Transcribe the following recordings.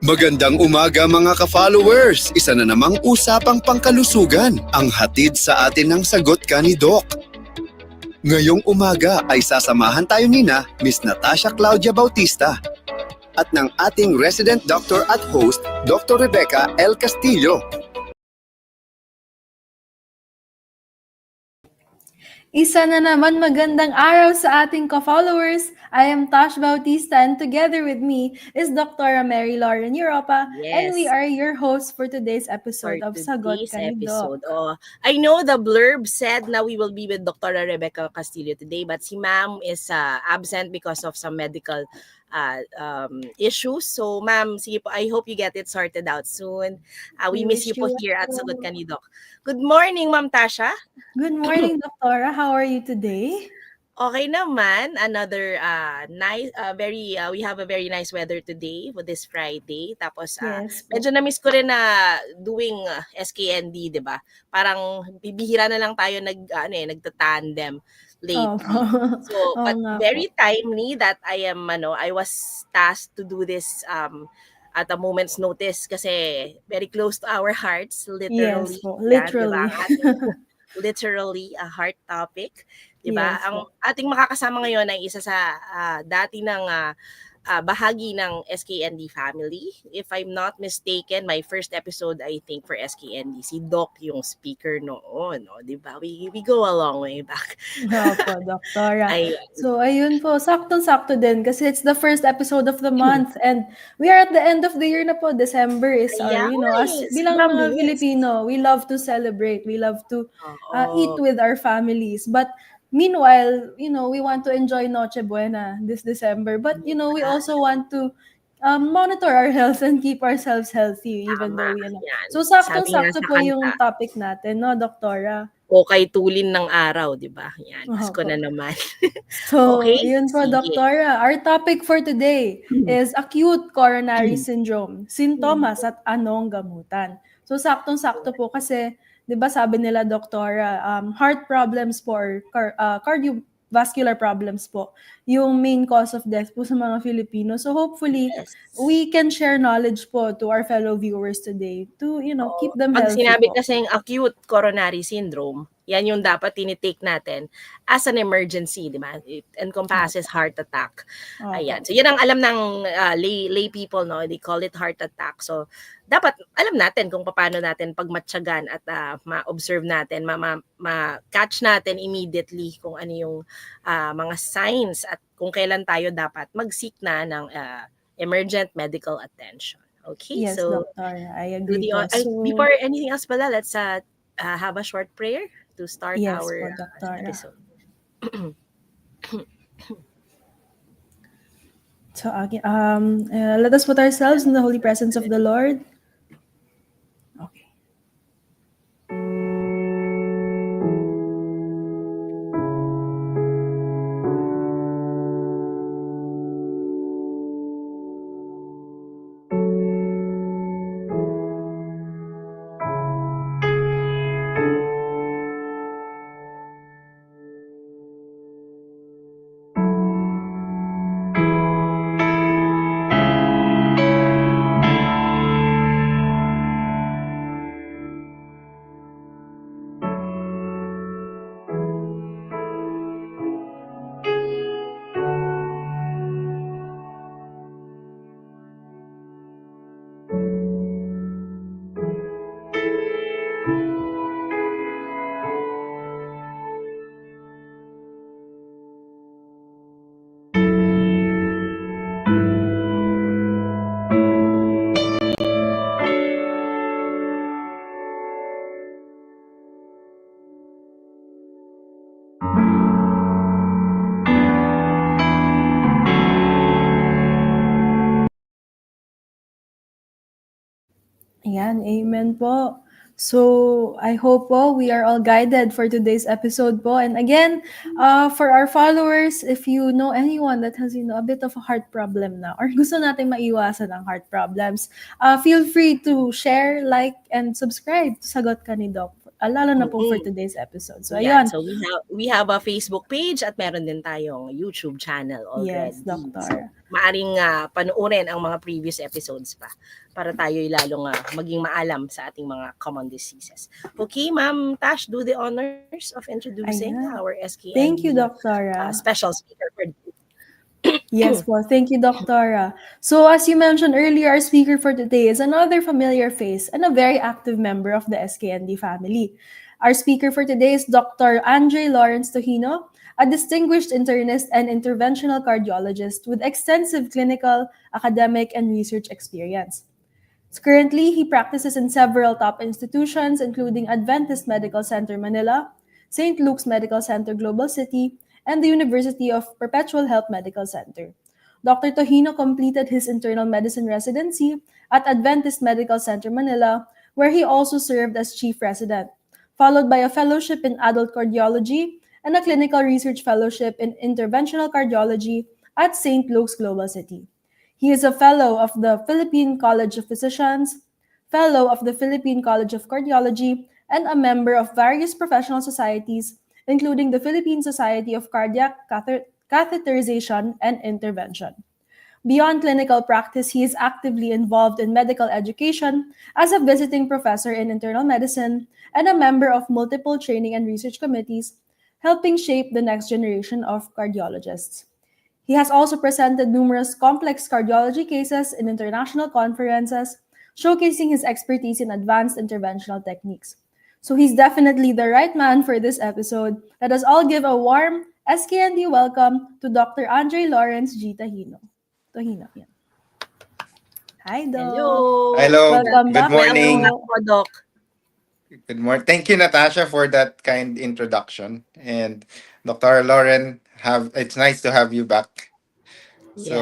Magandang umaga mga ka-followers! Isa na namang Usapang Pangkalusugan ang hatid sa atin ng Sagot Ka ni Doc. Ngayong umaga ay sasamahan tayo nina Miss Natasha Claudia Bautista at ng ating resident doctor at host, Dr. Rebecca L. Castillo. Isa na naman magandang araw sa ating ka-followers. I am Tash Bautista and together with me is Dr. Mary Lauren Europa. Yes. And we are your hosts for today's episode of Sagot Ka ni Doc. I know the blurb said na we will be with Dr. Rebecca Castillo today, but si ma'am is absent because of some medical issues. So ma'am, sige po, I hope you get it sorted out soon. We miss you po here at Sagot Ka ni Doc. Good morning, Ma'am Tasha. Good morning, Doctora. How are you today? Okay naman. Another nice, we have a very nice weather today for this Friday. Tapos Yes. medyo na-miss ko rin na doing SKND, 'di ba? Parang bibihira na lang tayo nagta-tandem lately. So, but very timely that I was tasked to do this at a moment's notice kasi very close to our hearts, literally. Yes, literally. Diba? Literally a heart topic, 'di ba? Yes, Ang ating makakasama ngayon ay isa sa dati ng bahagi ng SKND family. If I'm not mistaken, my first episode I think for SKND si Doc yung speaker noon, no, 'di ba? We go a long way back. Opo, Doctora. Ayun. So, ayun po, saktong-sakto din kasi it's the first episode of the month and we are at the end of the year na po. December is our, as bilang mga Filipino, we love to celebrate. We love to eat with our families. But meanwhile, we want to enjoy Noche Buena this December. But, we also want to monitor our health and keep ourselves healthy even though, So, saktong-sakto po yung topic natin, no, Doctora? O kay tulin ng araw, 'di ba? Yan, Pasko na naman. So, okay, yun po, Doctora. Our topic for today is acute coronary syndrome. Sintomas at anong gamutan. So, saktong-sakto po kasi, 'di ba sabi nila, Doctora, heart problems po or cardiovascular problems po yung main cause of death po sa mga Filipino. So, hopefully, we can share knowledge po to our fellow viewers today to, keep them healthy. Pag sinabi po. kasing acute coronary syndrome, yan yung dapat tinitake natin as an emergency, di ba? It encompasses heart attack. Ayan. So, yan ang alam ng lay people, no? They call it heart attack. So, dapat alam natin kung paano natin pagmatyagan at ma-observe natin, ma-catch natin immediately kung ano yung mga signs at kung kailan tayo dapat mag-seek na ng emergent medical attention. Okay? Yes, So, Doctor. I agree. before anything else pala, let's have a short prayer to start our episode. So, let us put ourselves in the holy presence of the Lord. Okay. Ayan, amen po. So, I hope po we are all guided for today's episode po. And again, for our followers, if you know anyone that has, a bit of a heart problem na or gusto natin maiwasan ang heart problems, feel free to share, like, and subscribe to Sagot Ka ni Doc lalo na po for Mm. today's episode. So, Yan. ayun. So we have a Facebook page at meron din tayong YouTube channel Yes, already. So Doctor. maaring panoorin ang mga previous episodes pa para tayo'y lalong maging maalam sa ating mga common diseases. Okay, Ma'am Tash, do the honors of introducing our Ayan. Thank you, SKND Doctora. special speaker for Yes po. Thank you, Doctora. So, as you mentioned earlier, our speaker for today is another familiar face and a very active member of the SKND family. Our speaker for today is Dr. Andre Lawrence Tojino, a distinguished internist and interventional cardiologist with extensive clinical, academic, and research experience. Currently, he practices in several top institutions, including Adventist Medical Center Manila, St. Luke's Medical Center Global City, and the University of Perpetual Health Medical Center. Dr. Tojino completed his internal medicine residency at Adventist Medical Center Manila, where he also served as chief resident, followed by a fellowship in adult cardiology and a clinical research fellowship in interventional cardiology at St. Luke's Global City. He is a fellow of the Philippine College of Physicians, fellow of the Philippine College of Cardiology, and a member of various professional societies, including the Philippine Society of Cardiac Catheterization and Intervention. Beyond clinical practice, he is actively involved in medical education as a visiting professor in internal medicine and a member of multiple training and research committees, helping shape the next generation of cardiologists. He has also presented numerous complex cardiology cases in international conferences, showcasing his expertise in advanced interventional techniques. So he's definitely the right man for this episode. Let us all give a warm SKND welcome to Dr. Andre Lawrence G. Tahino. Tahino, yan. Hi, Doc. Hello. Hello, Welcome good back Welcome back morning. po. po, Doc. Good morning. Thank you, Natasha, for that kind introduction. And Dr. Lauren, have it's nice to have you back. Yeah. So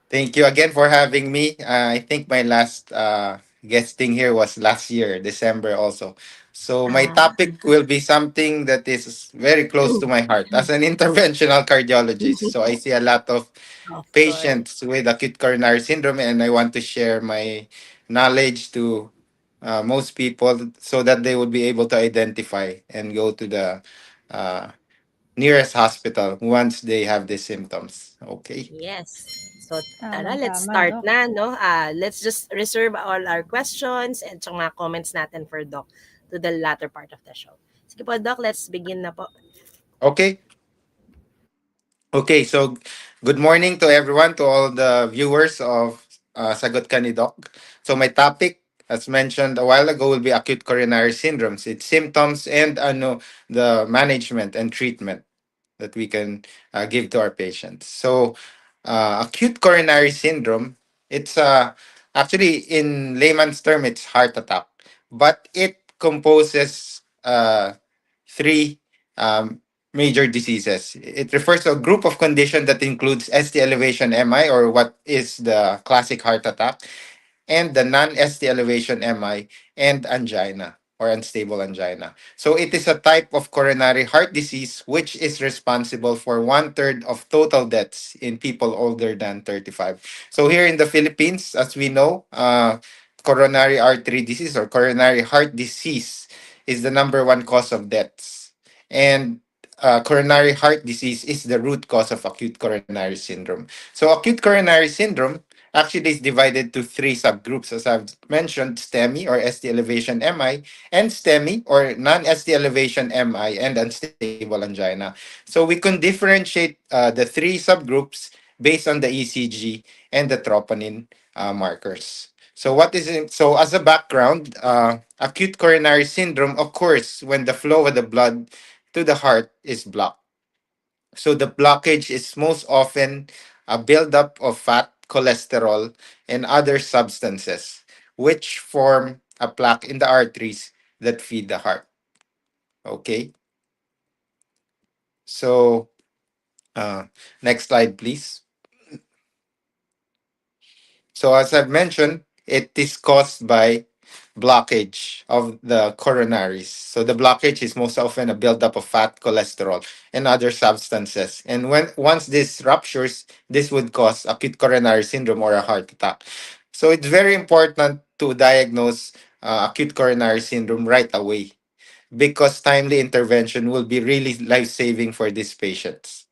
thank you again for having me. I think my last guesting here was last year, December also. So my Ah. topic will be something that is very close to my heart as an interventional cardiologist. So I see a lot of Of course. patients with acute coronary syndrome, and I want to share my knowledge to most people so that they would be able to identify and go to the uh, nearest hospital once they have the symptoms. Okay. Yes. So, tara, let's Tamang-tama, start Doc. na, no? Let's just reserve all our questions and yung mga comments natin for Doc to the latter part of the show. Sige po, Doc, let's begin na po. Okay. Okay. So, good morning to everyone, to all the viewers of Sagot Ka ni Doc. So, my topic, as mentioned a while ago, will be acute coronary syndromes, its symptoms, and the management and treatment that we can give to our patients. So, acute coronary syndrome, it's actually in layman's term, it's heart attack, but it composes three major diseases. It refers to a group of condition that includes ST elevation MI, or what is the classic heart attack, and the non-ST elevation MI, and angina or unstable angina. So it is a type of coronary heart disease which is responsible for one third of total deaths in people older than 35. So here in the Philippines, as we know, coronary artery disease or coronary heart disease is the number one cause of deaths. And coronary heart disease is the root cause of acute coronary syndrome. So acute coronary syndrome actually is divided to three subgroups, as I've mentioned: STEMI or ST elevation MI, and STEMI or non-ST elevation MI, and unstable angina. So we can differentiate the three subgroups based on the ECG and the troponin markers. So what is it? So as a background, acute coronary syndrome occurs when the flow of the blood to the heart is blocked. So the blockage is most often a buildup of fat, cholesterol, and other substances, which form a plaque in the arteries that feed the heart. Okay. So uh, next slide, please. So as I've mentioned, it is caused by blockage of the coronaries. So the blockage is most often a buildup of fat, cholesterol, and other substances. And when once this ruptures, this would cause acute coronary syndrome or a heart attack. So it's very important to diagnose acute coronary syndrome right away, because timely intervention will be really life-saving for these patients.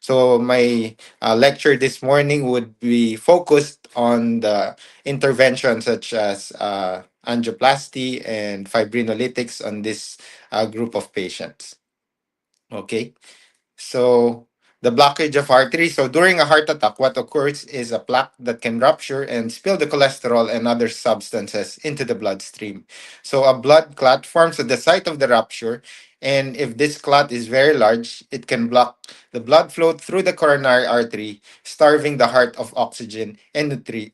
So my lecture this morning would be focused on the interventions such as angioplasty and fibrinolytics on this group of patients. Okay. So the blockage of arteries. So during a heart attack, what occurs is a plaque that can rupture and spill the cholesterol and other substances into the bloodstream. So a blood clot forms at the site of the rupture, and if this clot is very large, it can block the blood flow through the coronary artery, starving the heart of oxygen and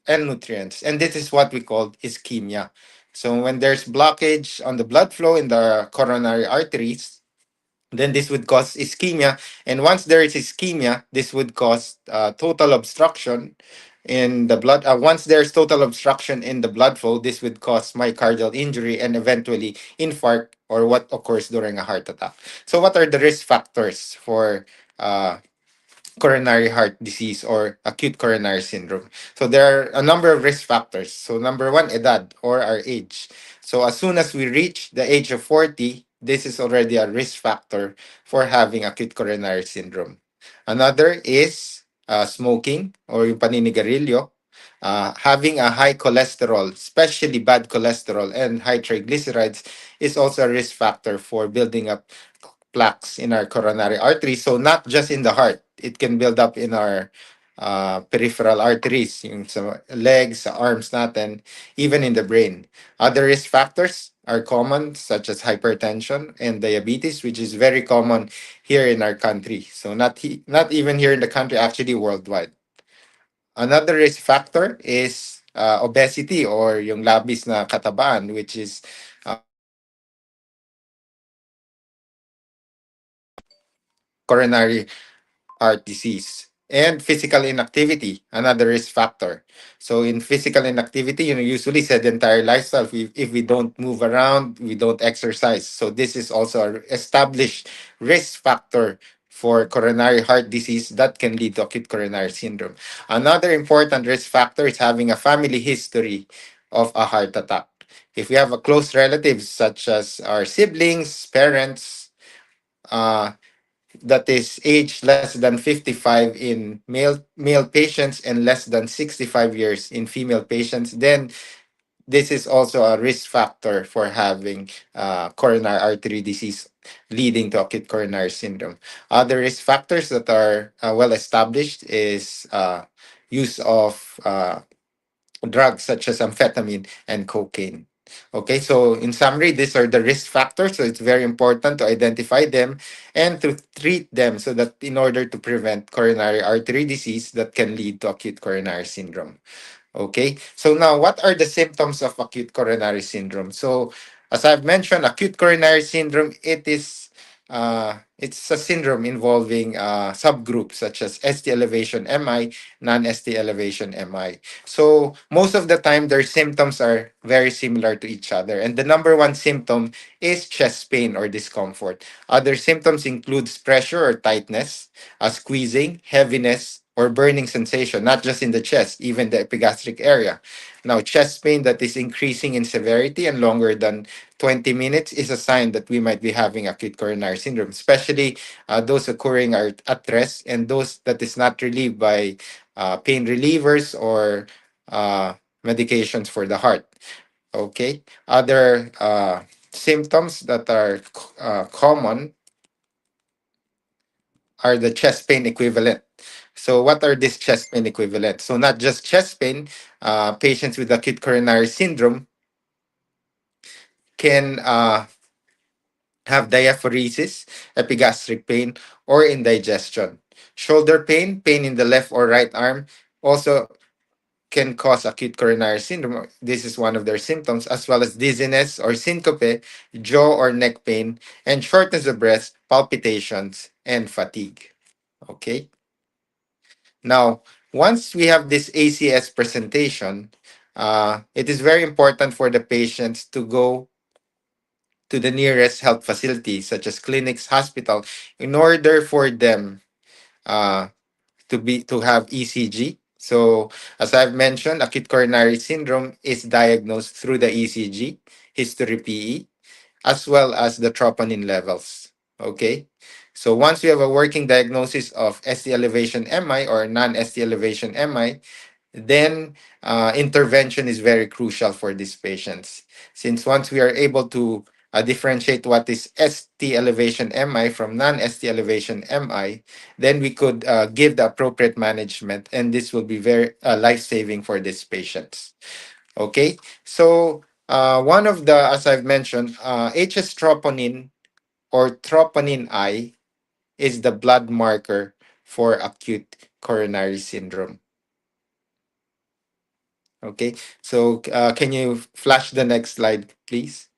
nutrients. And this is what we call ischemia. So when there's blockage on the blood flow in the coronary arteries, then this would cause ischemia. And once there is ischemia, this would cause total obstruction in the blood. Once there's total obstruction in the blood flow, this would cause myocardial injury and eventually infarct, or what occurs during a heart attack. So, what are the risk factors for uh, coronary heart disease or acute coronary syndrome? So there are a number of risk factors. So number one, edad, or our age. So as soon as we reach the age of 40, this is already a risk factor for having acute coronary syndrome. Another is smoking or yung paninigarilyo. Having a high cholesterol, especially bad cholesterol and high triglycerides, is also a risk factor for building up plaques in our coronary arteries. So not just in the heart, it can build up in our peripheral arteries, yung sa legs, sa arms natin, even in the brain. Other risk factors are common, such as hypertension and diabetes, which is very common here in our country. So not even here in the country, actually worldwide. Another risk factor is obesity, or yung labis na katabaan, which is coronary heart disease. And physical inactivity, another risk factor. So in physical inactivity, usually sedentary lifestyle, if we don't move around, we don't exercise. So this is also an established risk factor for coronary heart disease that can lead to acute coronary syndrome. Another important risk factor is having a family history of a heart attack. If we have a close relatives, such as our siblings, parents, uh, that is aged less than 55 in male patients and less than 65 years in female patients, then this is also a risk factor for having coronary artery disease leading to acute coronary syndrome. Other risk factors that are well established is use of drugs such as amphetamine and cocaine. Okay, so in summary, these are the risk factors. So it's very important to identify them and to treat them, so that in order to prevent coronary artery disease that can lead to acute coronary syndrome. Okay, so now what are the symptoms of acute coronary syndrome? So, as I've mentioned, acute coronary syndrome, it's a syndrome involving subgroups such as ST elevation MI, non-ST elevation MI. So most of the time, their symptoms are very similar to each other, and the number one symptom is chest pain or discomfort. Other symptoms includes pressure or tightness, squeezing, heaviness, or burning sensation, not just in the chest, even the epigastric area. Now, chest pain that is increasing in severity and longer than 20 minutes is a sign that we might be having acute coronary syndrome, especially those occurring at rest, and those that is not relieved by pain relievers or uh, medications for the heart. Okay. Other symptoms that are common are the chest pain equivalent. So, what are these chest pain equivalent? So, not just chest pain, patients with acute coronary syndrome can have diaphoresis, epigastric pain, or indigestion. Shoulder pain, pain in the left or right arm, also can cause acute coronary syndrome. This is one of their symptoms, as well as dizziness or syncope, jaw or neck pain, and shortness of breath, palpitations, and fatigue. Okay. Now, once we have this ACS presentation, it is very important for the patients to go to the nearest health facility, such as clinics, hospital, in order for them uh, to have ECG, So, as I've mentioned, acute coronary syndrome is diagnosed through the ECG, history PE, as well as the troponin levels. Okay. So once we have a working diagnosis of ST elevation MI or non-ST elevation MI, then intervention is very crucial for these patients. Since once we are able to differentiate what is ST elevation MI from non-ST elevation MI, then we could give the appropriate management, and this will be very life-saving for these patients. Okay, so one of the, as I've mentioned, HS troponin or troponin I is the blood marker for acute coronary syndrome. Okay, so can you flash the next slide, please?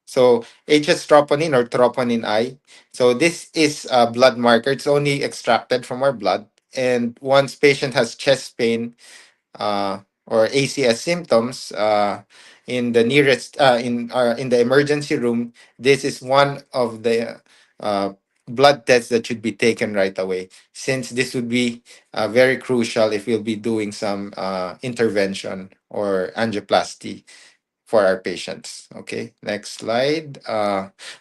So HS troponin or troponin I. So this is a blood marker. It's only extracted from our blood. And once patient has chest pain, or ACS symptoms in the nearest in the emergency room, this is one of the blood tests that should be taken right away, since this would be very crucial if we'll be doing some intervention or angioplasty for our patients. Okay, next slide.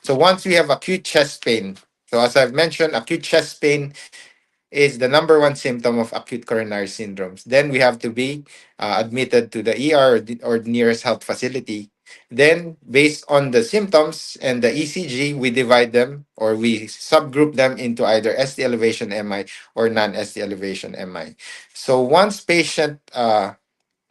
So once we have acute chest pain, so as I've mentioned, acute chest pain is the number one symptom of acute coronary syndromes. Then we have to be admitted to the ER or the nearest health facility. Then, based on the symptoms and the ECG, we divide them or we subgroup them into either ST elevation MI or non-ST elevation MI. So once patient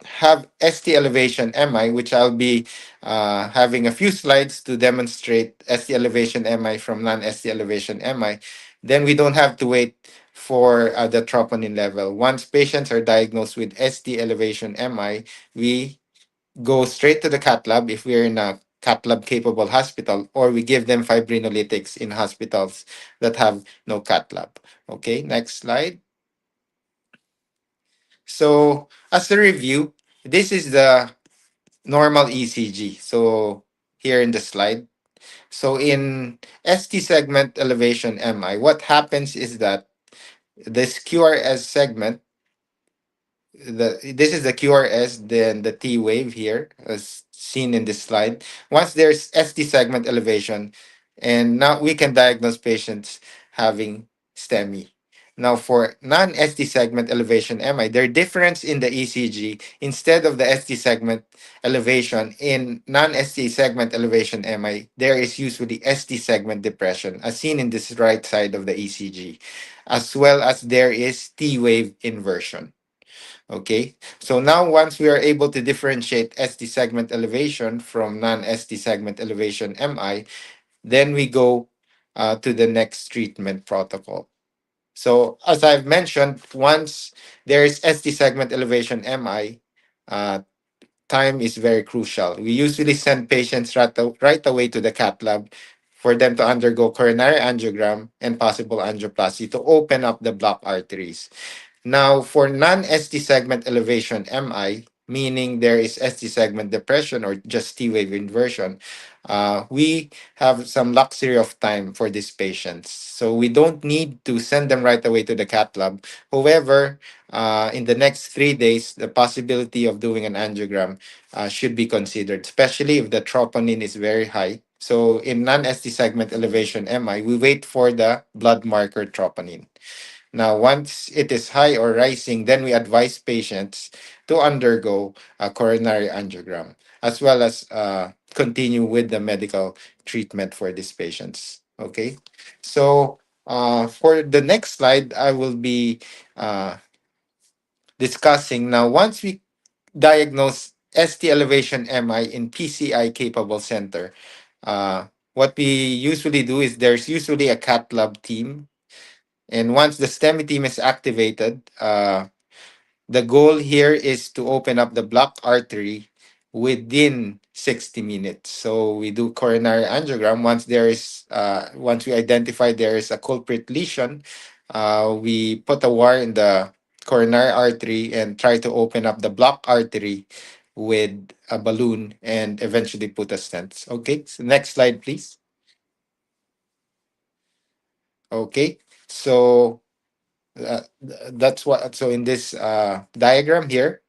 have ST elevation MI, which I'll be having a few slides to demonstrate ST elevation MI from non-ST elevation MI, then we don't have to wait for the troponin level. Once patients are diagnosed with ST elevation MI, we go straight to the cath lab if we're in a cath lab capable hospital, or we give them fibrinolytics in hospitals that have no cath lab. Okay, next slide. So, as a review, this is the normal ECG. So here in the slide. So in ST segment elevation MI, what happens is that this QRS segment, this is the QRS, then the T wave here, as seen in this slide. Once there's ST segment elevation, and now we can diagnose patients having STEMI. Now, for non-ST segment elevation MI, their difference in the ECG, instead of the ST segment elevation in non-ST segment elevation MI, there is usually ST segment depression, as seen in this right side of the ECG, as well as there is T wave inversion. Okay, so now once we are able to differentiate ST segment elevation from non-ST segment elevation MI, then we go to the next treatment protocol. So as I've mentioned, once there is ST segment elevation MI, uh, time is very crucial. We usually send patients right away to the cath lab for them to undergo coronary angiogram and possible angioplasty to open up the blocked arteries. Now, for non-ST segment elevation MI, meaning there is ST segment depression or just T wave inversion, we have some luxury of time for these patients. So we don't need to send them right away to the cath lab. However, in the next 3 days, the possibility of doing an angiogram should be considered, especially if the troponin is very high. So in non-ST segment elevation MI, we wait for the blood marker troponin. Now, once it is high or rising, then we advise patients to undergo a coronary angiogram, as well as continue with the medical treatment for these patients. Okay, so for the next slide, I will be discussing now. Once we diagnose ST elevation MI in PCI capable center, what we usually do is there's usually a cath lab team, and once the STEMI team is activated, the goal here is to open up the blocked artery within 60 minutes. So we do coronary angiogram. Once we identify there is a culprit lesion, we put a wire in the coronary artery and try to open up the blocked artery with a balloon and eventually put a stent. Okay, so next slide, please. Okay, so That's what. So in this diagram here,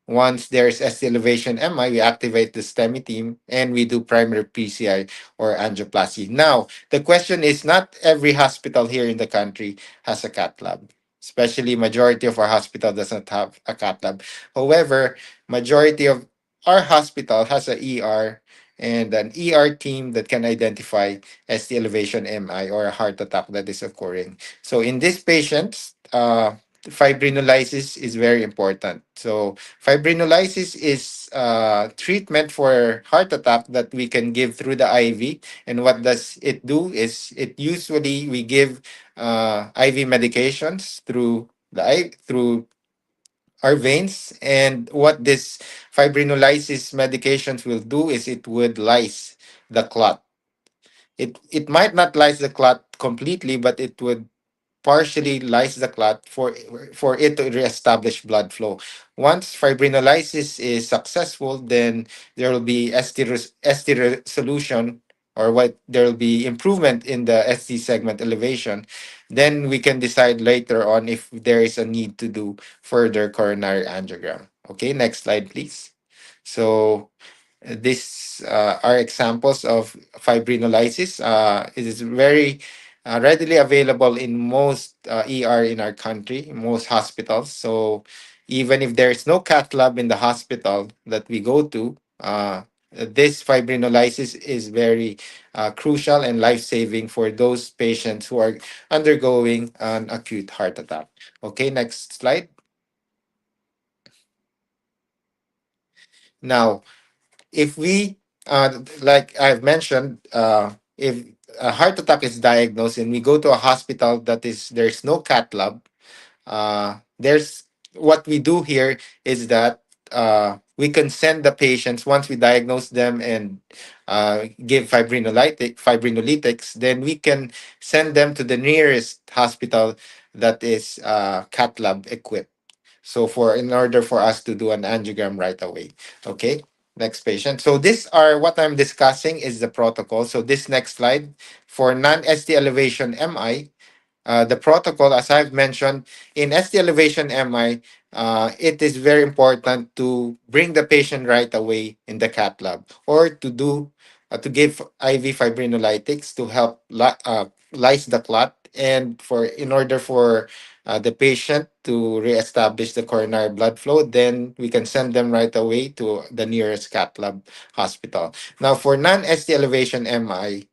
once there's ST elevation MI, we activate the STEMI team and we do primary PCI or angioplasty. Now, the question is, not every hospital here in the country has a cath lab. Especially majority of our hospital does not have a cath lab. However, majority of our hospital has a ER and an ER team that can identify ST elevation MI or a heart attack that is occurring. So in these patients, fibrinolysis is very important. So fibrinolysis is treatment for heart attack that we can give through the IV. And what does it do is, it usually we give IV medications through our veins. And what this fibrinolysis medications will do is it would lyse the clot. It might not lyse the clot completely, but it would partially lyse the clot for it to reestablish blood flow. Once fibrinolysis is successful, then there will be ST resolution, or what there will be improvement in the ST segment elevation. Then we can decide later on if there is a need to do further coronary angiogram. Okay, next slide, please. So these are examples of fibrinolysis. It is very readily available in most ER in our country, most hospitals. So even if there is no cath lab in the hospital that we go to, this fibrinolysis is very crucial and life-saving for those patients who are undergoing an acute heart attack. Okay, next slide. Now, if we like I've mentioned, if a heart attack is diagnosed and we go to a hospital that is there's no cath lab, there's what we do here is that we can send the patients once we diagnose them and give fibrinolytics, then we can send them to the nearest hospital that is cath lab equipped. So for in order for us to do an angiogram right away. Okay. Next patient. So these are what I'm discussing is the protocol. So this next slide for non-ST elevation MI, the protocol, as I've mentioned, in ST elevation MI, it is very important to bring the patient right away in the cath lab, or to give IV fibrinolytics to help lyse the clot, and for in order for the patient to reestablish the coronary blood flow, then we can send them right away to the nearest cath lab hospital. Now, for non-ST elevation MI,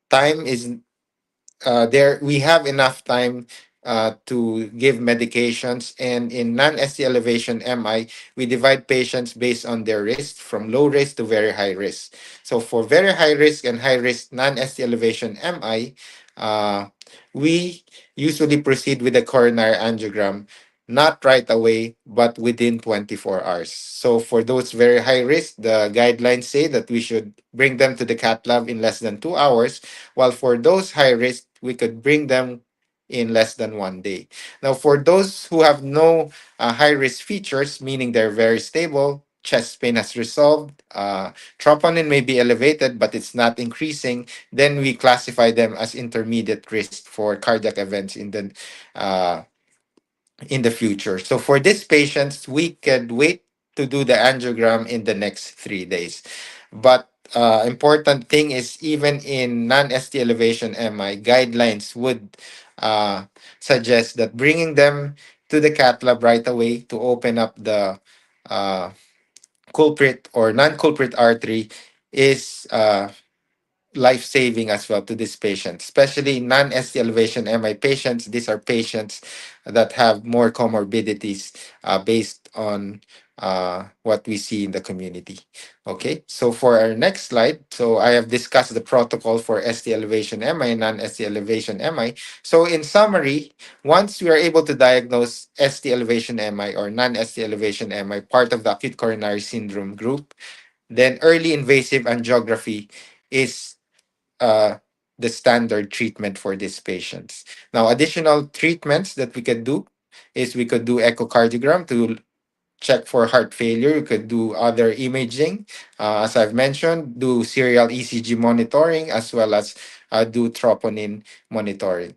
time is there we have enough time to give medications. And in non-ST elevation MI, we divide patients based on their risk from low risk to very high risk. So for very high risk and high risk non-ST elevation MI, we usually proceed with a coronary angiogram, not right away, but within 24 hours. So for those very high risk, the guidelines say that we should bring them to the cath lab in less than 2 hours, while for those high risk, we could bring them in less than 1 day. Now, for those who have no high risk features, meaning they're very stable, chest pain has resolved, troponin may be elevated, but it's not increasing, then we classify them as intermediate risk for cardiac events uh, in the future. So for these patients, we could wait to do the angiogram in the next 3 days. But important thing is, even in non-ST elevation MI, guidelines would suggest that bringing them to the cath lab right away to open up the uh, culprit or non-culprit artery is life-saving as well to this patient, especially non-ST elevation MI patients. These are patients that have more comorbidities based on what we see in the community. Okay, so for our next slide, so I have discussed the protocol for ST elevation MI and non-ST elevation MI. So in summary, once we are able to diagnose ST elevation MI or non-ST elevation MI, part of the acute coronary syndrome group, then early invasive angiography is uh, the standard treatment for these patients. Now, additional treatments that we could do is we could do echocardiogram to check for heart failure. We could do other imaging, as I've mentioned, do serial ECG monitoring, as well as do troponin monitoring.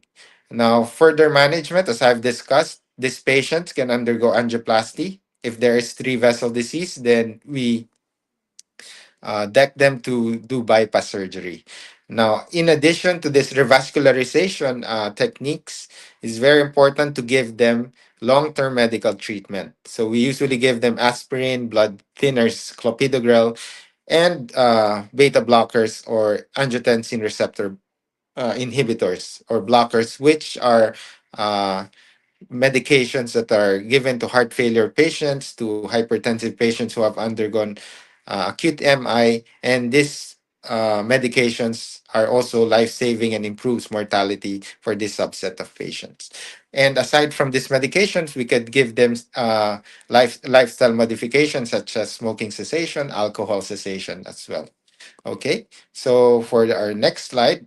Now, further management, as I've discussed, these patients can undergo angioplasty. If there is three vessel disease, then we deck them to do bypass surgery. Now, in addition to this revascularization techniques, it's very important to give them long-term medical treatment. So we usually give them aspirin, blood thinners, clopidogrel, and beta blockers or angiotensin receptor inhibitors or blockers, which are uh, medications that are given to heart failure patients, to hypertensive patients who have undergone acute MI, and these medications are also life-saving and improves mortality for this subset of patients. And aside from these medications, we could give them lifestyle modifications such as smoking cessation, alcohol cessation as well. Okay, so for our next slide,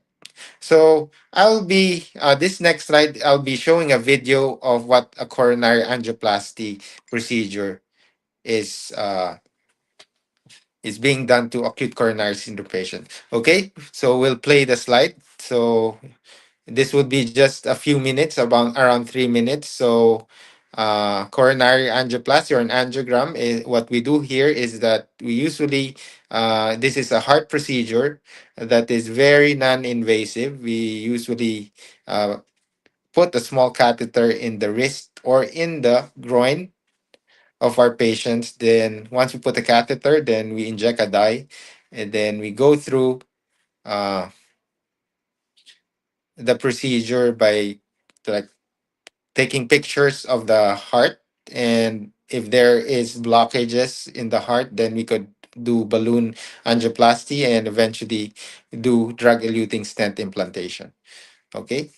so I'll be this next slide. I'll be showing a video of what a coronary angioplasty procedure is being done to acute coronary syndrome patient. Okay, so we'll play the slide. So this would be just a few minutes, about around 3 minutes. So coronary angioplasty or an angiogram is what we do here is that we usually this is a heart procedure that is very non-invasive. We usually put a small catheter in the wrist or in the groin of our patients. Then once we put the catheter, then we inject a dye, and then we go through uh, the procedure by like taking pictures of the heart, and if there is blockages in the heart, then we could do balloon angioplasty and eventually do drug eluting stent implantation. Okay,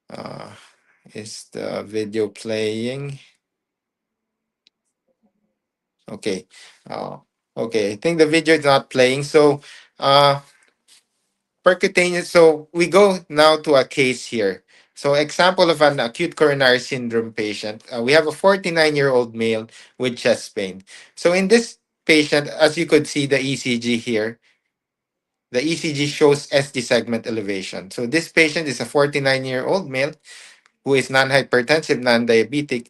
uh, is the video playing? Okay. uh, okay, I think the video is not playing. So uh percutaneous. So we go now to a case here. So example of an acute coronary syndrome patient. We have a 49-year-old male with chest pain. So in this patient, as you could see the ECG here, the ECG shows ST segment elevation. So this patient is a 49-year-old male who is non-hypertensive, non-diabetic,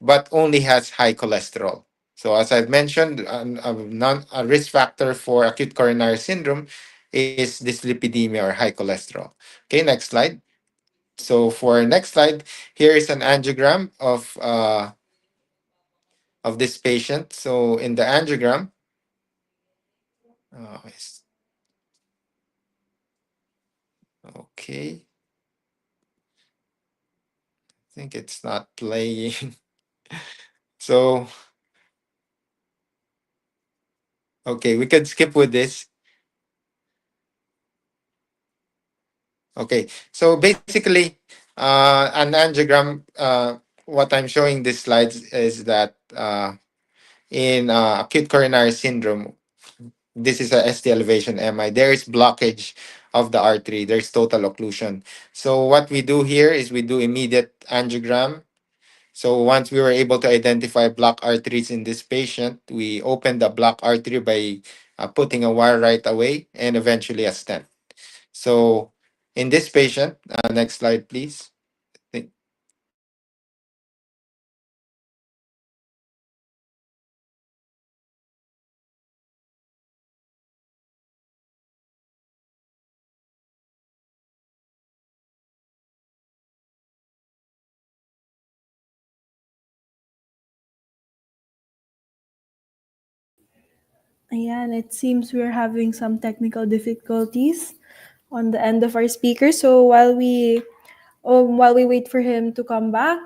but only has high cholesterol. So as I've mentioned, a risk factor for acute coronary syndrome is dyslipidemia or high cholesterol. Okay, next slide. So for next slide, here is an angiogram of this patient. So in the angiogram, uh, is- okay, I think it's not playing. So okay, we could skip with this. Okay, so basically, an angiogram. What I'm showing these slides is that in acute coronary syndrome, this is a ST elevation MI. There is blockage of the artery. There's total occlusion. So what we do here is we do immediate angiogram. So once we were able to identify blocked arteries in this patient, we open the blocked artery by putting a wire right away and eventually a stent. So in this patient, next slide, please. Think- Ayan, it seems we're having some technical difficulties on the end of our speaker. So while we wait for him to come back,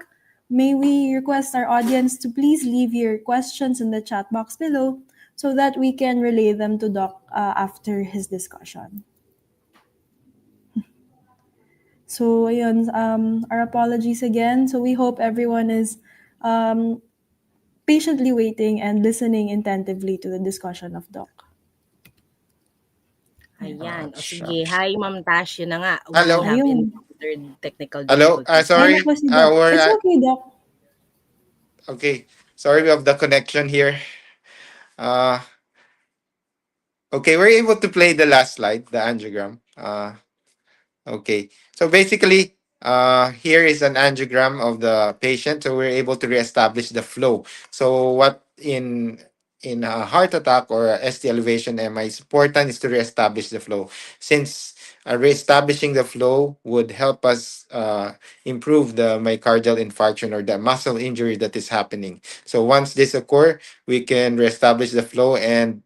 may we request our audience to please leave your questions in the chat box below so that we can relay them to Doc after his discussion. So ayun, our apologies again. So we hope everyone is um, patiently waiting and listening attentively to the discussion of Doc. Ayan. O sige. shucks. Hi, Ma'am Tash. Yun na nga. We Hello? have Ayun. encountered technical Hello? difficulties. Ayun na Sorry. po si Doc. We're, It's okay, Doc. okay. Sorry of the connection here. Uh, okay, we're able to play the last slide, the angiogram. Okay. So basically, here is an angiogram of the patient, so we're able to reestablish the flow. So what in a heart attack or a ST elevation MI is important is to reestablish the flow, since reestablishing the flow would help us improve the myocardial infarction or the muscle injury that is happening. So once this occur, we can reestablish the flow, and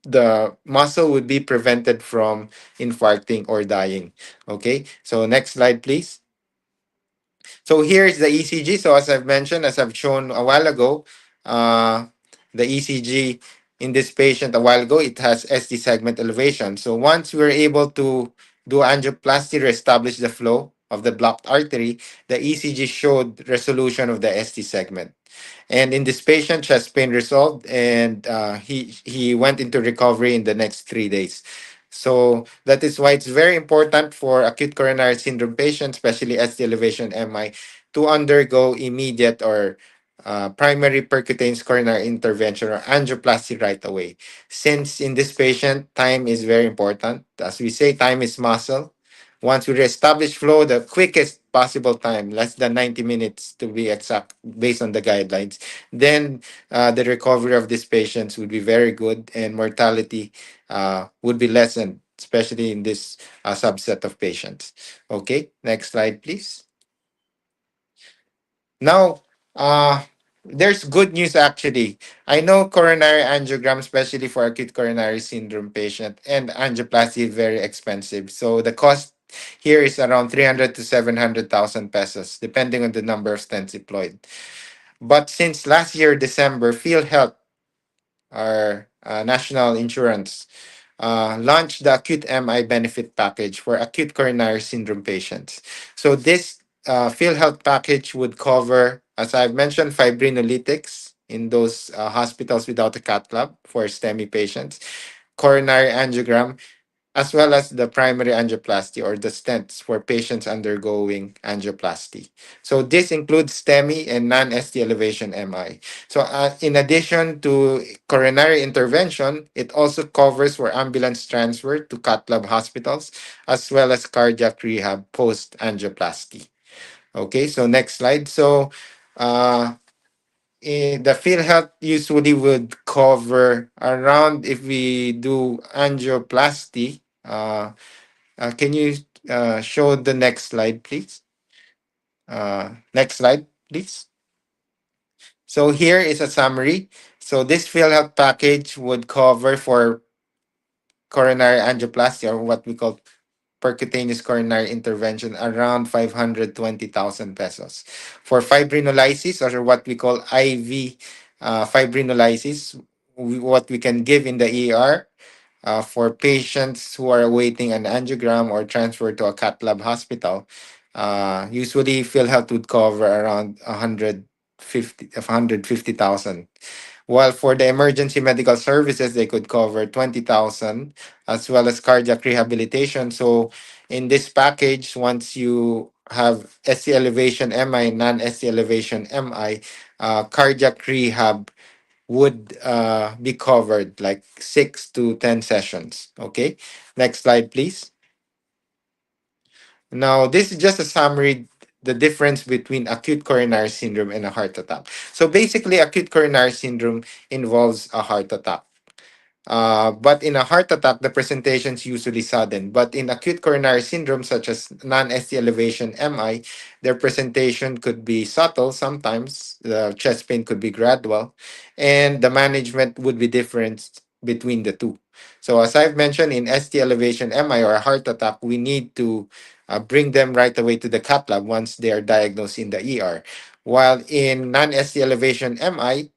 the muscle would be prevented from infarcting or dying. Okay, so next slide, please. So here's the ECG. So as I've mentioned, as I've shown a while ago, uh, the ECG in this patient a while ago, it has ST segment elevation. So once we're able to do angioplasty to establish the flow of the blocked artery, the ECG showed resolution of the ST segment. And in this patient, chest pain resolved, and he went into recovery in the next 3 days. So that is why it's very important for acute coronary syndrome patients, especially ST elevation MI, to undergo immediate or primary percutaneous coronary intervention or angioplasty right away. Since in this patient, time is very important. As we say, time is muscle. Once we reestablish flow, the quickest possible time, less than 90 minutes to be exact, based on the guidelines, then the recovery of these patients would be very good, and mortality would be lessened, especially in this subset of patients. Okay, next slide, please. Now, there's good news actually. I know coronary angiogram, especially for acute coronary syndrome patient, and angioplasty is very expensive. So the cost here is around 300 to 700,000 pesos, depending on the number of stents deployed. But since last year, December, PhilHealth, our national insurance, launched the acute MI benefit package for acute coronary syndrome patients. So this PhilHealth package would cover, as I've mentioned, fibrinolytics in those hospitals without a cath lab for STEMI patients, coronary angiogram, as well as the primary angioplasty or the stents for patients undergoing angioplasty. So this includes STEMI and non-ST elevation MI. So in addition to coronary intervention, it also covers for ambulance transfer to cath lab hospitals, as well as cardiac rehab post angioplasty. Okay, so next slide. So uh, the field health usually would cover around, if we do angioplasty, can you show the next slide, please? Next slide, please. So here is a summary. So this field health package would cover for coronary angioplasty, or what we call percutaneous coronary intervention, around 520,000 pesos. For fibrinolysis, or what we call IV fibrinolysis, what we can give in the ER, for patients who are awaiting an angiogram or transfer to a cath lab hospital, usually PhilHealth would cover around 150,000. While for the emergency medical services, they could cover 20,000, as well as cardiac rehabilitation. So in this package, once you have SC elevation MI, non-SC elevation MI, cardiac rehab would be covered like 6 to 10 sessions. Okay, next slide, please. Now, this is just a summary, the difference between acute coronary syndrome and a heart attack. So basically, acute coronary syndrome involves a heart attack. But in a heart attack, the presentation is usually sudden. But in acute coronary syndrome, such as non-ST elevation MI, their presentation could be subtle. Sometimes the chest pain could be gradual, and the management would be different between the two. So as I've mentioned, in ST elevation MI or a heart attack, we need to bring them right away to the cath lab once they are diagnosed in the ER. While in non-ST elevation MI,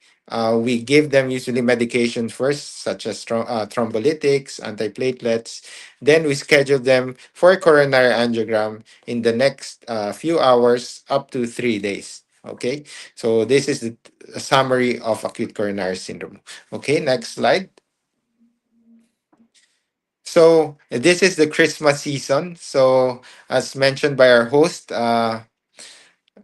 we give them usually medication first, such as thrombolytics, antiplatelets. Then we schedule them for a coronary angiogram in the next few hours, up to 3 days. Okay, so this is the summary of acute coronary syndrome. Okay, next slide. So this is the Christmas season. So as mentioned by our host,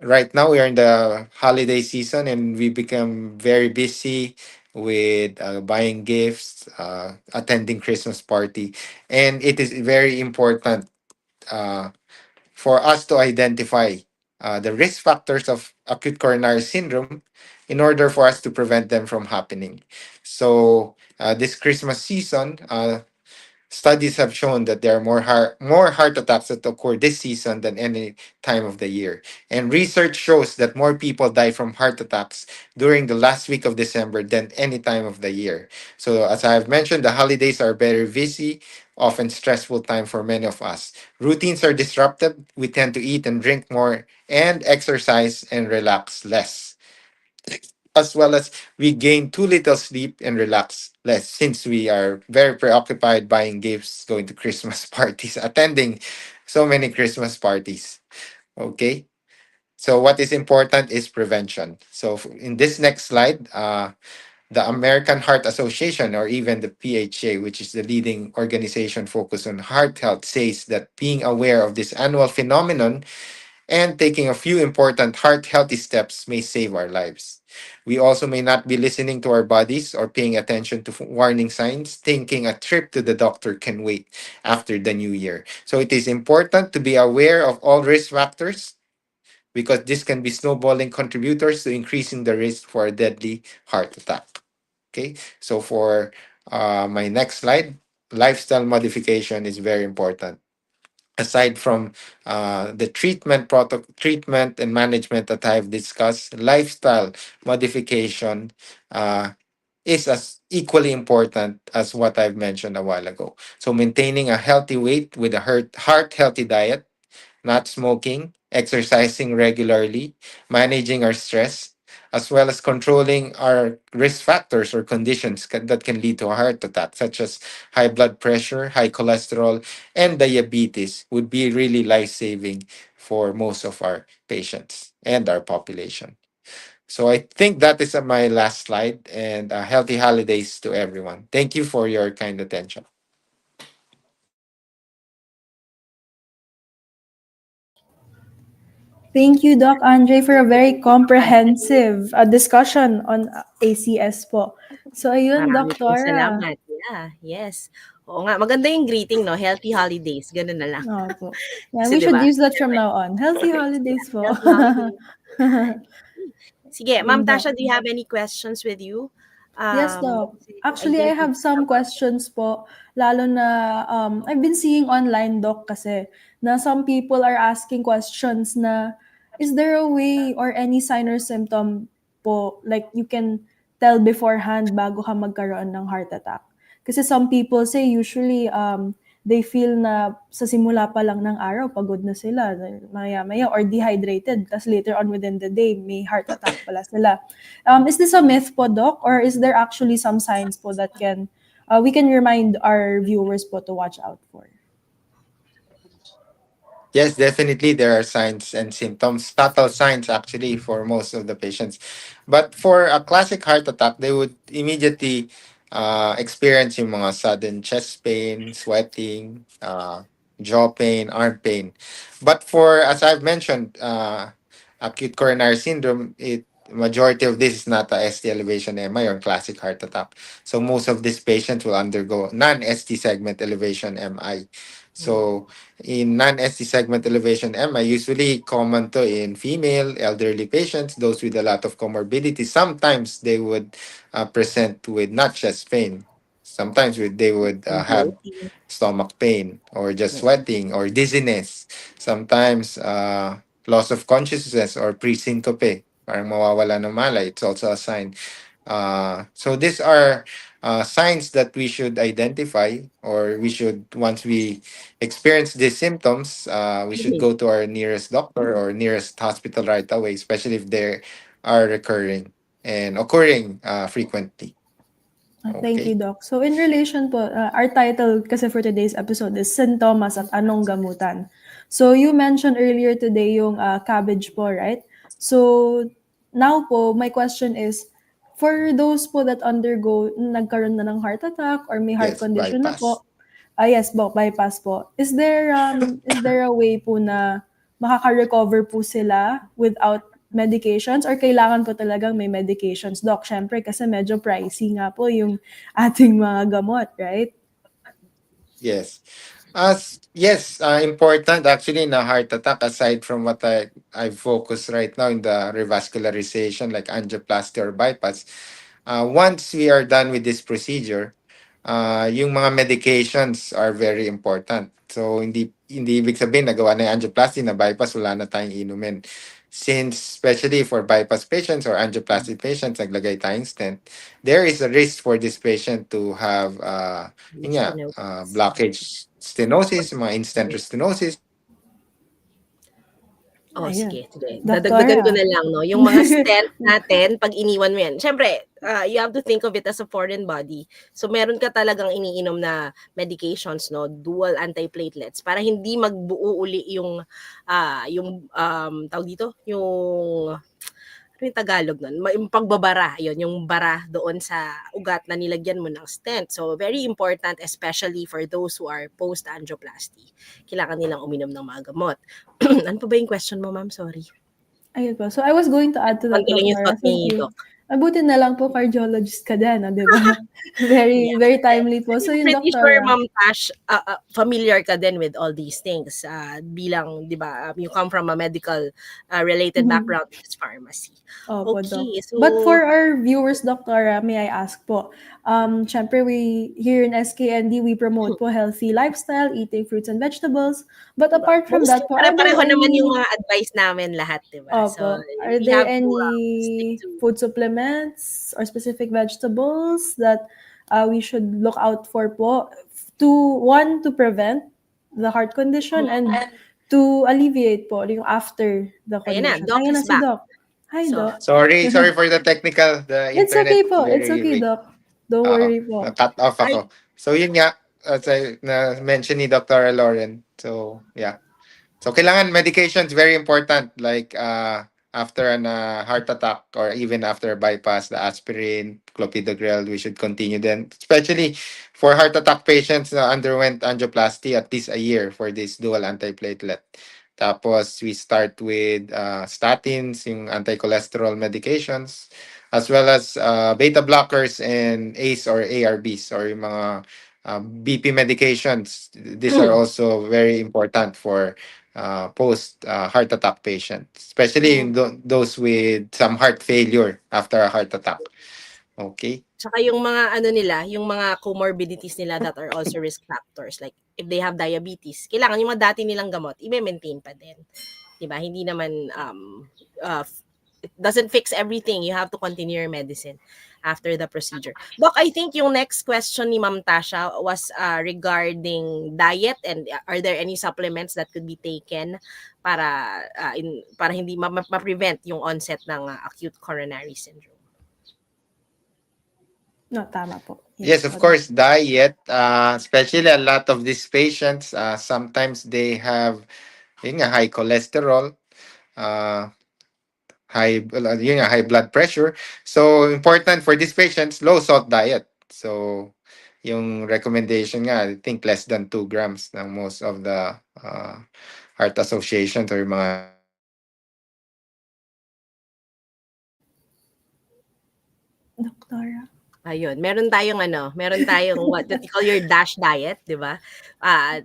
right now we are in the holiday season, and we become very busy with buying gifts, attending Christmas party, and it is very important uh, for us to identify the risk factors of acute coronary syndrome in order for us to prevent them from happening. So this Christmas season, studies have shown that there are more heart attacks that occur this season than any time of the year. And research shows that more people die from heart attacks during the last week of December than any time of the year. So as I have mentioned, the holidays are very busy, often stressful time for many of us. Routines are disrupted. We tend to eat and drink more and exercise and relax less, as well as we gain too little sleep and relax less since we are very preoccupied buying gifts, going to Christmas parties, attending so many Christmas parties. Okay. So what is important is prevention. So in this next slide, the American Heart Association, or even the PHA, which is the leading organization focused on heart health, says that being aware of this annual phenomenon and taking a few important heart healthy steps may save our lives. We also may not be listening to our bodies or paying attention to warning signs, thinking a trip to the doctor can wait after the new year. So it is important to be aware of all risk factors because this can be snowballing contributors to increasing the risk for a deadly heart attack. Okay, so for my next slide, lifestyle modification is very important. Aside from the treatment and management that I've discussed, lifestyle modification is as equally important as what I've mentioned a while ago. So maintaining a healthy weight with a heart healthy diet, not smoking, exercising regularly, managing our stress, as well as controlling our risk factors or conditions that can lead to a heart attack, such as high blood pressure, high cholesterol, and diabetes, would be really life saving for most of our patients and our population. So I think that is my last slide, and healthy holidays to everyone. Thank you for your kind attention. Thank you, Doc Andre, for a very comprehensive discussion on ACS po. So, ayun, Marami Doc pong Tora. salamat. Yeah, yes. Oo nga, maganda yung greeting, no? Healthy holidays, ganun na lang. Opo. Yeah, Kasi we 'di should ba? use that from now on. Healthy holidays Yeah, po. healthy holidays. Sige, Ma'am Yun, Doc. Tasha, do you have any questions with you? Yes, Doc. Kasi I Actually, I think have some questions po, lalo na I've been seeing online, Doc, kasi na some people are asking questions na, is there a way or any sign or symptom po, like you can tell beforehand bago ka magkaroon ng heart attack? Kasi some people say usually they feel na sa simula pa lang ng araw, pagod na sila, maya-maya, or dehydrated, tas later on within the day, may heart attack pala sila. Is this a myth po, Doc? Or is there actually some signs po that can, we can remind our viewers po to watch out for? Yes, definitely there are signs and symptoms, subtle signs actually for most of the patients. But for a classic heart attack, they would immediately experience yung mga sudden chest pain, sweating, jaw pain, arm pain. But for, as I've mentioned, acute coronary syndrome, majority of this is not a ST elevation MI or classic heart attack. So most of these patients will undergo non-ST segment elevation MI. So in non-ST segment elevation MI, usually common to in female, elderly patients, those with a lot of comorbidity. Sometimes they would present with not chest pain. Sometimes they would have bloating. stomach pain or just sweating or dizziness. Sometimes loss of consciousness or pre-syncope. Parang mawawala ng malay. It's also a sign. So these are signs that we should identify, or we should, once we experience these symptoms, we should go to our nearest doctor or nearest hospital right away, especially if they are recurring and occurring frequently. Thank Okay. you, Doc. So in relation po, our title kasi for today's episode is Sintomas at Anong Gamutan. So you mentioned earlier today yung cabbage po, right? So now po, my question is, for those po that nagkaroon na ng heart attack or may heart Yes, condition na bypass. po, yes, bypass po. Is there a way po na makaka-recover po sila without medications, or kailangan po talagang may medications, Doc? Syempre kasi medyo pricey nga po yung ating mga gamot, right? Yes. Yes, important actually in a heart attack. Aside from what I focus right now in the revascularization, like angioplasty or bypass, once we are done with this procedure, yung mga medications are very important. So hindi ibig sabihin nagawa na yung angioplasty na bypass wala na tayong inumin. Since especially for bypass patients or angioplasty patients, naglagay tayong stent, there is a risk for this patient to have yun nga, Stenosis. blockage stenosis, mga instant stenosis. Oh, Ayun. sige, sige. Dadagdagan ko Doktora. na lang, no? Yung mga stent natin, pag iniwan mo yan, syempre, you have to think of it as a foreign body. So, meron ka talagang iniinom na medications, no? Dual antiplatelets para hindi magbuo uli tawag dito, yung ano yung Tagalog nun? Yung pagbabara, yun, yung bara doon sa ugat na nilagyan mo ng stent. So, very important, especially for those who are post-angioplasty. Kailangan nilang uminom ng mga gamot. Ano pa ba yung question mo, ma'am? Sorry. Ayun po. So, I was going to add to that, Konti lang yung Doktora. thought ni Sige. Doc. Mabuti na lang po cardiologist ka din, di ba? Very, Yeah. very timely po. So, I'm yung pretty sure, Doktora. Ma'am Tash, familiar ka din with all these things. Bilang, di ba, you come from a medical related background, which is pharmacy. Opo, Doc. Okay, so, But for our viewers, Doktora, may I ask po, syempre we, here in SKND, we promote po healthy lifestyle, eating fruits and vegetables. But apart from mostly that po, are there pare-pareho naman yung any, mga advice namin lahat, di ba? So, opo, are we there have to stick any to food supplements or specific vegetables that we should look out for po to prevent the heart condition and to alleviate po yung after the Ayan na, condition. Doc Ayun na is si back. Doc. Hi, So, Doc. Sorry for the technical. The It's internet okay po. It's very okay, weak. Doc. Don't worry po. Na-cut off ay, ako. So yun nga, as I na-mention ni Dr. Lauren. So yeah. So kailangan medications very important like after an heart attack or even after bypass, the aspirin, clopidogrel, we should continue then. Especially for heart attack patients na underwent angioplasty at least a year for this dual antiplatelet. Tapos we start with statins, yung anti-cholesterol medications, as well as beta blockers and ACE or ARBs or yung mga BP medications. These are also very important for post heart attack patients, especially in those with some heart failure after a heart attack. Okay. tsaka yung mga ano nila, yung mga comorbidities nila that are also risk factors. Like, if they have diabetes, kailangan yung mga dati nilang gamot, i-maintain pa din. Diba? Hindi naman, it doesn't fix everything. You have to continue your medicine after the procedure. Doc, I think yung next question ni Ma'am Tasha was regarding diet and are there any supplements that could be taken para para hindi ma-prevent yung onset ng acute coronary syndrome? No, tama po. Yes, of po, Doc. course, diet, especially a lot of these patients, sometimes they have yun nga, high cholesterol, high blood pressure. So important for these patients, low salt diet. So yung recommendation nga, I think less than 2 grams ng most of the heart associations or yung mga Doktora. Ayun, meron tayong what you call your DASH diet, 'di ba?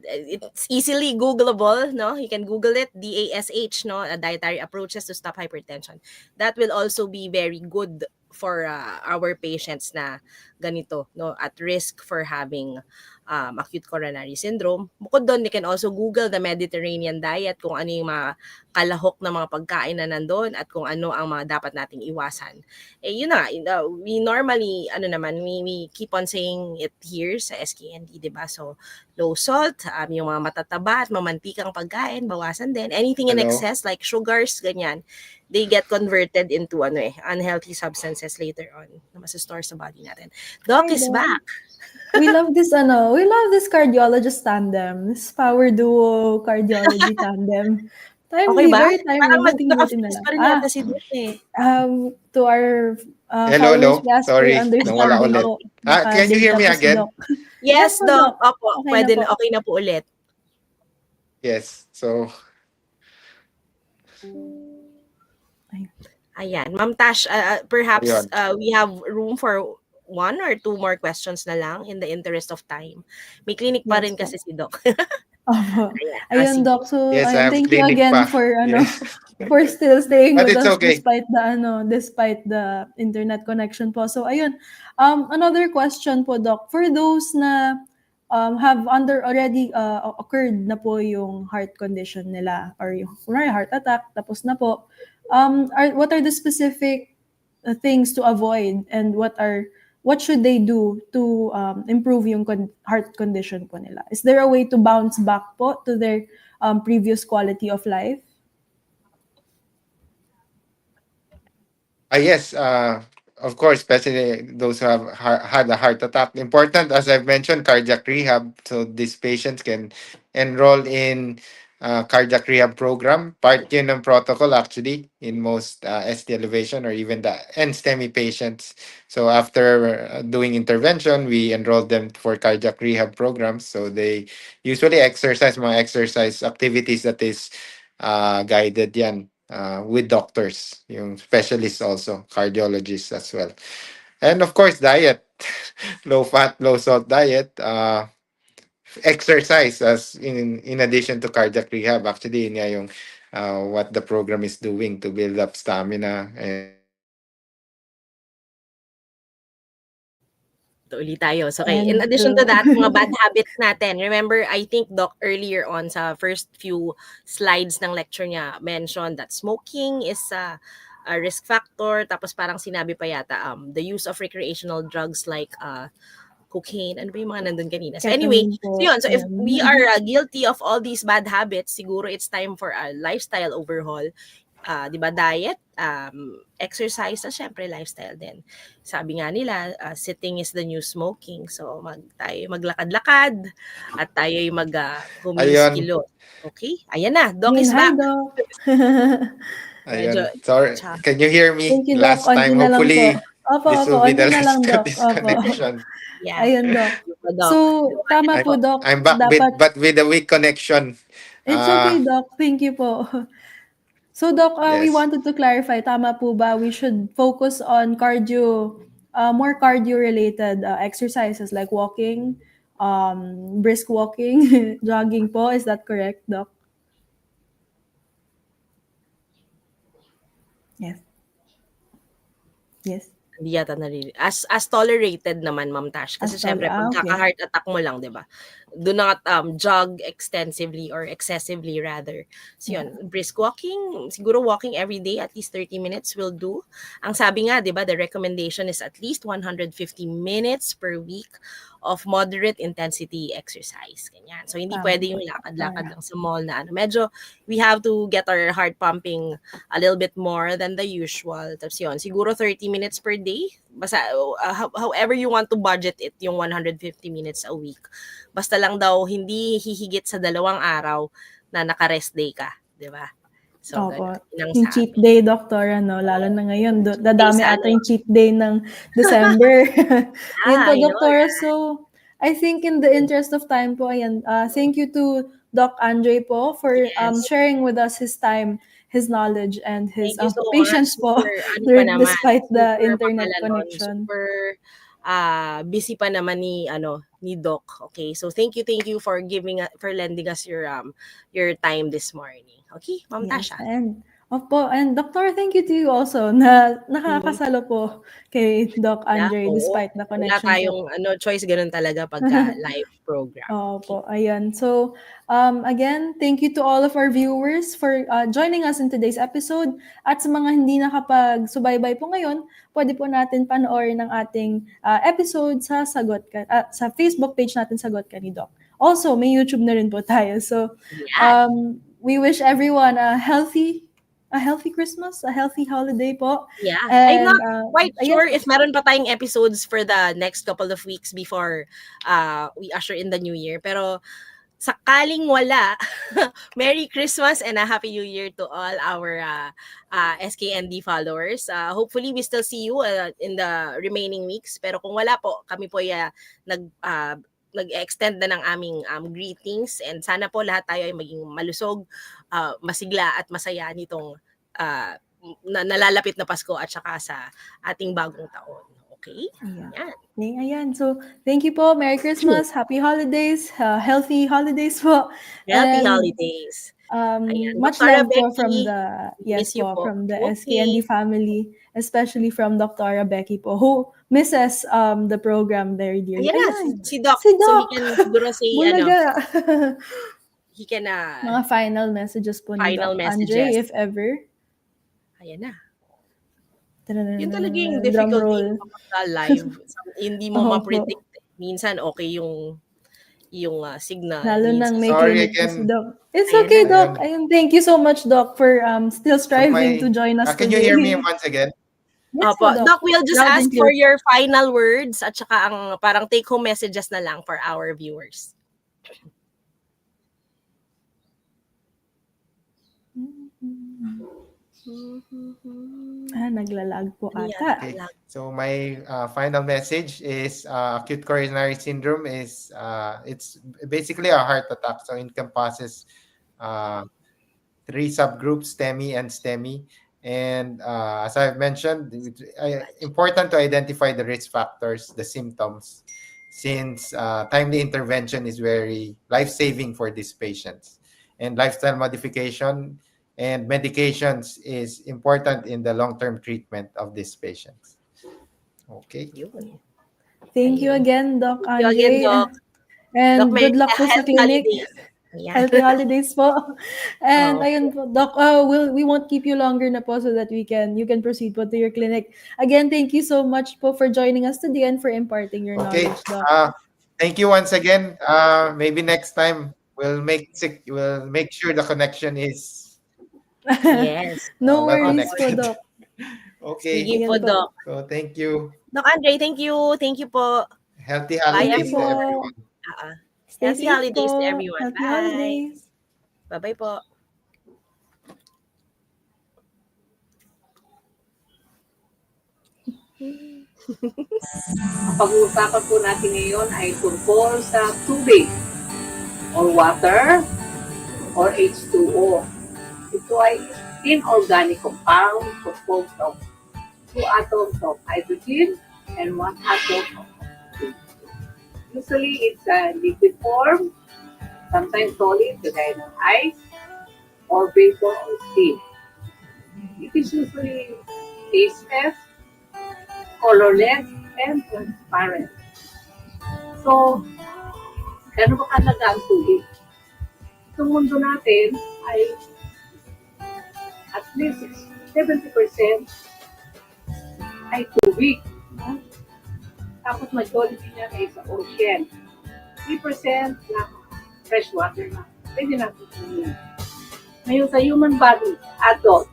It's easily googleable, no? You can Google it, DASH, no? Dietary approaches to stop hypertension. That will also be very good for our patients na ganito, no? At risk for having acute coronary syndrome. Bukod doon, you can also Google the Mediterranean diet kung ano yung mga kalahok na mga pagkain na nandoon at kung ano ang mga dapat nating iwasan. Yun na, we normally, we keep on saying it here sa SKND, di ba? So, low salt, yung mga matataba at mamantikang pagkain, bawasan din. Anything in Hello? excess, like sugars, ganyan, they get converted into unhealthy substances later on na masastore sa body natin. Doc Hi, is Doc. back. We love this cardiologist tandem, this power duo cardiology tandem. Okay Timely, ba? very timely. Parang Buting-buti na naka-fix lang. pa rin yata si Doc eh. To our Hello, followers, we ask for Sorry, your nawala understanding ulit. po. Can you hear me Nakadikta po si again? Doc. Yes, po, Doc. Opo, Okay pwede na po. okay na po ulit. Yes. So Ayan. Ma'am Tash, perhaps Ayun. we have room for one or two more questions na lang in the interest of time. May clinic pa Yes rin po. kasi si Doc. Opo. Ayan, Ayun, sige. Doc. So, Yes, I ayun, have thank you clinic again pa. for Yes. for still staying But with it's us okay. despite the internet connection po. So, ayun. Another question po, Doc. For those na have already occurred na po yung heart condition nila or yung kunwari heart attack, tapos na po. What are the specific things to avoid and what should they do to improve yung heart condition po nila? Is there a way to bounce back po to their previous quality of life? Yes, of course, especially those who have had a heart attack. Important, as I've mentioned, cardiac rehab. So these patients can enroll in cardiac rehab program. Part yun ng protocol actually in most ST elevation or even the NSTEMI patients. So after doing intervention, we enroll them for cardiac rehab programs. So they usually exercise mga exercise activities that is guided yan with doctors, yung specialists also, cardiologists as well. And of course, diet. Low fat, low salt diet. Exercise as in addition to cardiac rehab. Actually, yun nga yung what the program is doing to build up stamina and Ito ulit tayo. So, okay. In And addition to that, mga bad habits natin. Remember, I think Doc earlier on sa first few slides ng lecture niya mentioned that smoking is a risk factor. Tapos parang sinabi pa yata the use of recreational drugs like cocaine. Ano ba yung mga nandun kanina? So anyway, ketamine po. so yun. So if Ayan. we are guilty of all these bad habits, siguro it's time for a lifestyle overhaul. 'Di ba, diet, exercise, at syempre lifestyle din. Sabi nga nila, sitting is the new smoking. So tayo maglakad-lakad at tayo'y ayun, kumilos-kilos. Okay? Ayan na, Doc Ayun, is hi, back. Doc. Medyo ayun. Sorry, cha- can you hear me? Thank you, Doc. Last Onti time, na lang po. hopefully, Opo, this opo. will be Onti the na lang, last Doc. Opo. disconnection. yeah. Ayun, Doc. Doc. So, tama po, Doc. I'm back with, Dapat, but with a weak connection. it's okay, Doc. Thank you po. So, Doc, we Yes. wanted to clarify, tama po ba we should focus on more cardio-related exercises like walking, brisk walking, jogging po. Is that correct, Doc? Yes. Yes. Hindi yata as tolerated naman, Ma'am Tash. Kasi syempre, pag Okay. heart attack mo lang, di ba? Do not jog extensively or excessively rather. So Yeah. yun, brisk walking, siguro walking every day, at least 30 minutes will do. Ang sabi nga, di ba, the recommendation is at least 150 minutes per week of moderate intensity exercise. Ganyan. So hindi Tama pwede po, yung lakad-lakad Doctor. lang sa mall na ano. Medyo we have to get our heart pumping a little bit more than the usual. Tapos yun, siguro 30 minutes per day. Basta, however you want to budget it, yung 150 minutes a week. Basta lang daw, hindi hihigit sa 2 araw na naka-rest day ka. Di ba? So, Opo. ganun ang Yung cheat sabi. day, Doktor, ano, lalo na ngayon, Cheat day dadami sa ata yung cheat day ng December. Yun po, I know, Doktor. So, I think in the interest of time po, ayan, thank you to Doc Andre po for yes. sharing with us his time, his knowledge, and his Thank you so much. patience po Super, ano pa naman, despite the super internet pangalanon, connection. super busy pa naman ni Doc. Okay, so thank you for for lending us your time this morning. Okay, Ma'am Yes, Tasha. and opo, and Doctor, thank you to you also na nakakasalo po kay Doc Andre Oo, despite the wala connection po. tayong choice, ganun talaga pagka live program. Okay. Opo, ayan. So, again, thank you to all of our viewers for joining us in today's episode. At sa mga hindi nakapag-subaybay po ngayon, pwede po natin panoorin ang ating episode sa sa Facebook page natin, Sagot Ka ni Doc. Also, may YouTube na rin po tayo. So, Yan. we wish everyone a healthy Christmas, a healthy holiday po. Yeah. I'm And, not quite ayan sure po. if meron pa tayong episodes for the next couple of weeks before we usher in the new year. Pero sakaling wala, Merry Christmas and a Happy New Year to all our SKND followers. Hopefully, we still see you in the remaining weeks. Pero kung wala po, kami po nag-extend na ng aming greetings, and sana po lahat tayo ay maging malusog, masigla at masaya nitong nalalapit na Pasko at saka sa ating bagong taon. Okay? Ayan. Yan. Ayan. So, thank you po. Merry Christmas. Happy holidays. Healthy holidays po. Happy And holidays. Ayan. much Dr. love po from Becky, the, miss you po. from the Okay. SKND family, especially from Dr. Becky po, who misses the program very dearly. Ayan na, si Doc. Si So, he Doc. can siguro say, Bulaga. he can, Mga final messages po ni final Doc messages. Andre, if ever. Ayan na. Yun Yun talaga yung drum difficulty roll. kapag live. Hindi mo Opo. ma-predict. Minsan, okay yung signal. Lalo nang Minsan, may Sorry clinic po again. si Doc. It's Ayan okay, na. Doc. Ayun, thank you so much, Doc, for still striving to join us Can today. you hear me once again? Yes, Opo. po, Doc, we'll just Loud ask and for clear. your final words at saka ang parang take-home messages na lang for our viewers. Naglalag po ata. Okay. So my final message is acute coronary syndrome is it's basically a heart attack. So it encompasses three subgroups, STEMI and STEMI. And as I've mentioned, important to identify the risk factors, the symptoms, since timely intervention is very life-saving for these patients. And lifestyle modification and medications is important in the long-term treatment of these patients. Okay. Yun. Thank you again, Doc Thank you again, Andre. Doc. And Doc, good luck po sa healthy clinic. holidays. Ayan. Healthy holidays po. And Okay. ayun po, Doc, we won't keep you longer na po so that you can proceed po to your clinic. Again, thank you so much po for joining us today and for imparting your Okay. knowledge, Doc. Thank you once again. Maybe next time we'll make sure the connection is Yes. No well worries po, connected. Doc. Okay. Sige po, Ayan po. Doc. So thank you. Doc Andre, thank you. Thank you po. Healthy Bye, holidays to everyone. everyone. Stay Healthy safe holidays po. to everyone. Happy Bye. holidays. Bye-bye po. Ang pag-uusapan po natin ngayon ay tungkol sa tubig or water or H2O. Ito ay inorganic compound composed of 2 atoms of hydrogen and 1 atom of oxygen. Usually, it's a liquid form, sometimes solid, kagaya ng ice, or vapor or steam. It is usually tasteless, colorless, and transparent. So, gano'n ba kahalaga ang tubig? Itong mundo natin ay at least 70% ay tubig. No? Tapos majority niya ay sa ocean. 3% lang fresh water na. Pwede natin kunin. Ngayon sa human body, adult,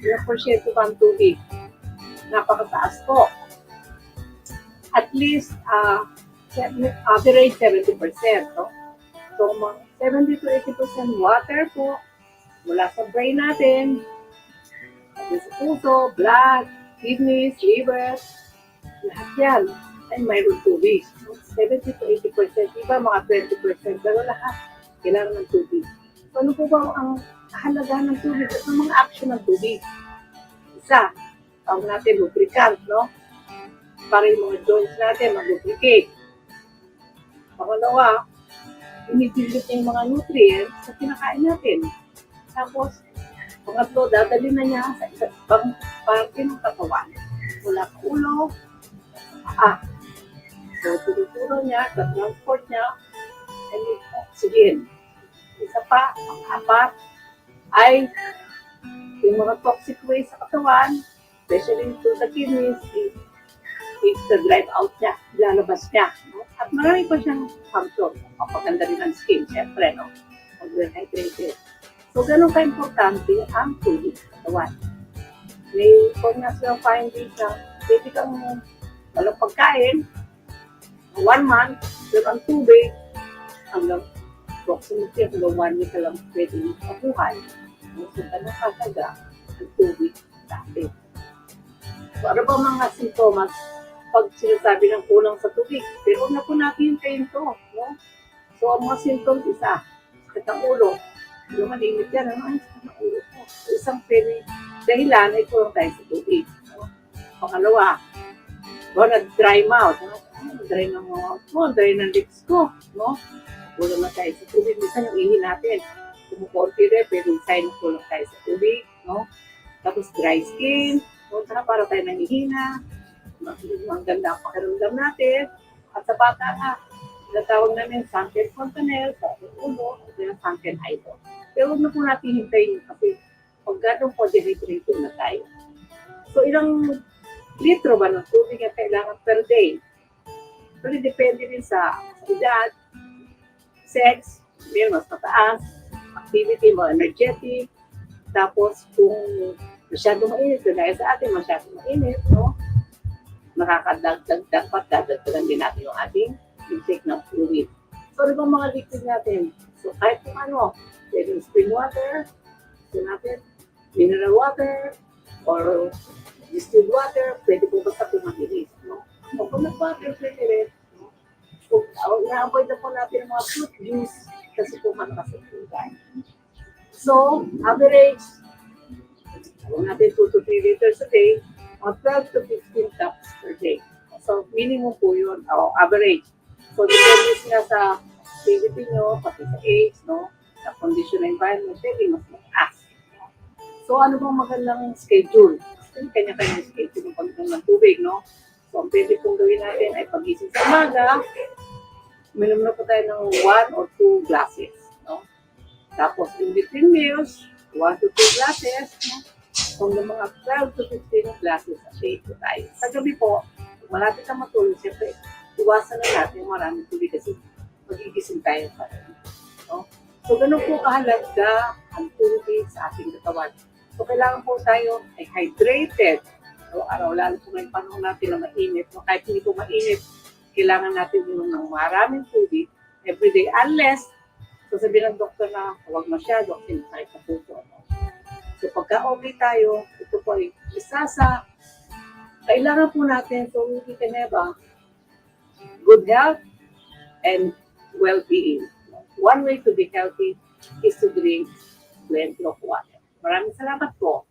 ilang porsyento ba ang tubig? Napakataas po. At least, average 70%. No? So, 70 to 80% water po mula sa brain natin, sa puso, blood, kidneys, liver, lahat yan ay mayroon tubig. So, 70 to 80%, iba mga 20%, pero lahat kailangan ng tubig. So, ano po ba ang kahalaga ng tubig at ang mga action ng tubig? Isa, tawag natin lubricant, no? Para yung mga joints natin mag-lubricate. Pangalawa, inibigit niya yung mga nutrients sa kinakain natin. Tapos, pangatlo, dadali na niya sa isa't ibang parte ng katawan. Mula sa ulo, sa So, tinuturo niya, sa transport niya, and oxygen. Isa pa, pang-apat, ay yung mga toxic waste sa katawan, especially to the kidneys, it's the drive out niya, lalabas niya. No? At marami pa siyang function. Kapaganda rin ang skin, syempre, no? Mag-rehydrated. So, ganun ka-importante ang tubig sa katawan. May national findings na pwede kang walang pagkain, 1 month, pero ang tubig, hanggang approximately hanggang 1 week ka lang pwede mabuhay. So, ganun kataga ang tubig sa atin. So, ano ba mga sintomas pag sinasabi ng kulang sa tubig? Pero huwag na po natin hintayin to. No? So, ang mga symptoms, isa, sakit ng ulo. Hindi malimit yan, ano? Ay, sakit ng ulo po. Isang dahilan ay kulang tayo sa tubig. No? Pangalawa, nag-dry mouth. Dry ng mouth mo, dry ng lips ko, no? Kulang na tayo sa tubig. Minsan yung ihi natin. Kumukonti rin, pero sign na kulang tayo sa tubig, no? Tapos dry skin, no? Saka para tayo nanghihina. Ang ganda ang pakiramdam natin. At sa bata nga, natawag namin sunken fontanelle, sunken ulo, at yung sunken idol. Pero huwag na po natin hintayin kasi pag gano'n po, dehydrated na tayo. So, ilang litro ba ng tubig ang kailangan per day? Pero depende din sa edad, sex, may mas mataas, activity mo, energetic, tapos kung masyadong mainit, dahil sa atin masyadong mainit, no? Nakakadagdag, dapat dadagdagan din natin yung ating intake ng fluid. So, ano bang mga liquid natin? So, kahit kung ano, pwedeng spring water, gusto natin, mineral water, or distilled water, pwede po basta pumahilis, no? O kung nag-water, pwede rin, no? Kung na-avoid na po natin ang mga fruit juice, kasi po malakas ang fluid. So, average, kung natin 2 to 3 liters a day, 12 to 15 cups per day. So, minimum po yun, average. So, depende nga sa activity nyo, pati sa age, no? Sa condition ng environment, pwede mas mataas. So, ano bang magandang schedule? Kasi kanya-kanya schedule ng pagkakas ng tubig, no? So, ang pwede pong gawin natin ay pagising sa umaga, minom na po tayo ng 1 or 2 glasses, no? Tapos, in between meals, 1 to 2 glasses, no? Kung ng mga 12 to 15 glasses a day po tayo. Sa gabi po, kung malapit na matulog, siyempre, iwasan na natin yung maraming tubig kasi magigising tayo pa rin. No? So, ganun po kahalaga ang tubig sa ating katawan. So, kailangan po tayo ay hydrated. So, araw, lalo po may panahon natin na mainit. No? Kahit hindi po mainit, kailangan natin yung ng maraming tubig everyday. Unless, so sabihin ng doktor na huwag masyado kasi kahit na po ito. No? So, pagka okay tayo, ito po ay isa sa kailangan po natin, so we can have a good health and well-being. One way to be healthy is to drink plenty of water. Maraming salamat po.